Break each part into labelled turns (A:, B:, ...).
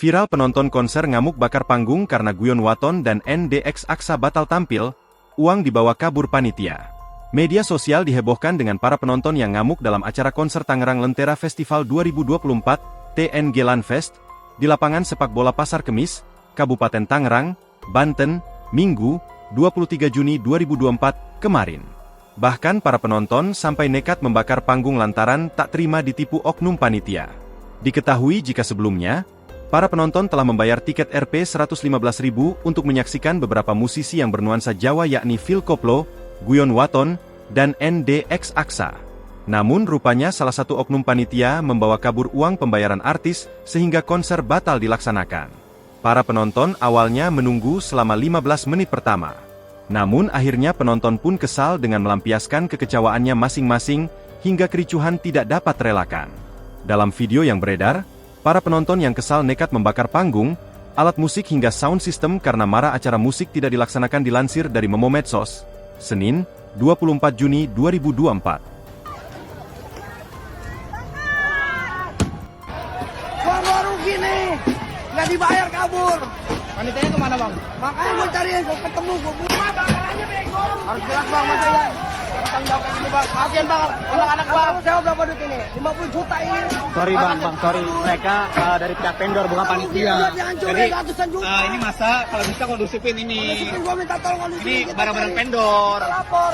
A: Viral penonton konser ngamuk bakar panggung karena Guyon Waton dan NDX Aksa batal tampil, uang dibawa kabur panitia. Media sosial dihebohkan dengan para penonton yang ngamuk dalam acara konser Tangerang Lentera Festival 2024, TNG Lanfest, di lapangan sepak bola Pasar Kemis, Kabupaten Tangerang, Banten, Minggu, 23 Juni 2024, kemarin. Bahkan para penonton sampai nekat membakar panggung lantaran tak terima ditipu oknum panitia. Diketahui jika sebelumnya, para penonton telah membayar tiket Rp 115.000 untuk menyaksikan beberapa musisi yang bernuansa Jawa yakni Phil Koplo, Guyon Waton, dan NDX Aksa. Namun rupanya salah satu oknum panitia membawa kabur uang pembayaran artis sehingga konser batal dilaksanakan. Para penonton awalnya menunggu selama 15 menit pertama. Namun akhirnya penonton pun kesal dengan melampiaskan kekecewaannya masing-masing hingga kericuhan tidak dapat terelakkan. Dalam video yang beredar, para penonton yang kesal nekat membakar panggung, alat musik hingga sound system karena marah acara musik tidak dilaksanakan dilansir dari Momo Medsos, Senin, 24 Juni 2024.
B: Bang, baru gini, nggak dibayar kabur. Panitianya kemana bang? Makanya gue cariin, gue ketemu, gue buka bakarannya bego. Harus jelas bang, masa ya? Tanggung jawab ini bang, maafin bang, anak-anak bang. Jawab berapa duit ini? 50 juta ini.
C: Sorry bang, sorry. Mereka dari pihak vendor, bukan panitia.
B: Jadi
C: ini masa kalau bisa kondusifin ini.
B: Gue minta tolong
C: Ini barang-barang vendor.
B: Lapor.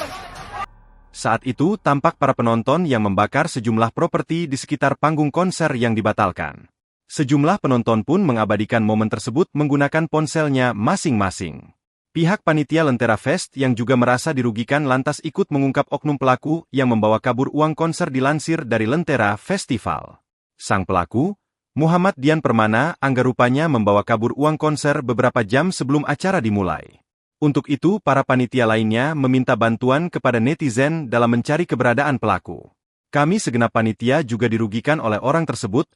A: Saat itu tampak para penonton yang membakar sejumlah properti di sekitar panggung konser yang dibatalkan. Sejumlah penonton pun mengabadikan momen tersebut menggunakan ponselnya masing-masing. Pihak panitia Lentera Fest yang juga merasa dirugikan lantas ikut mengungkap oknum pelaku yang membawa kabur uang konser dilansir dari Lentera Festival. Sang pelaku, Muhammad Dian Permana, anggarupanya membawa kabur uang konser beberapa jam sebelum acara dimulai. Untuk itu para panitia lainnya meminta bantuan kepada netizen dalam mencari keberadaan pelaku. Kami segenap panitia juga dirugikan oleh orang tersebut.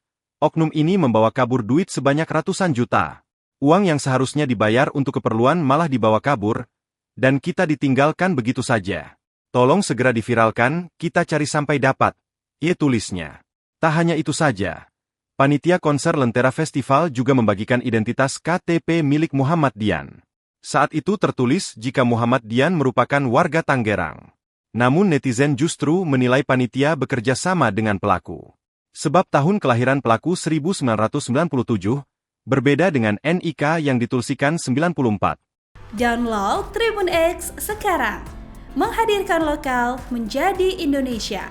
A: Oknum ini membawa kabur duit sebanyak ratusan juta. Uang yang seharusnya dibayar untuk keperluan malah dibawa kabur, dan kita ditinggalkan begitu saja. Tolong segera diviralkan, kita cari sampai dapat. Ia tulisnya. Tak hanya itu saja. Panitia konser Lentera Festival juga membagikan identitas KTP milik Muhammad Dian. Saat itu tertulis jika Muhammad Dian merupakan warga Tangerang. Namun netizen justru menilai panitia bekerja sama dengan pelaku. Sebab tahun kelahiran pelaku 1997, berbeda dengan NIK yang ditulsikan 94.
D: Download Tribun X sekarang, menghadirkan lokal menjadi Indonesia.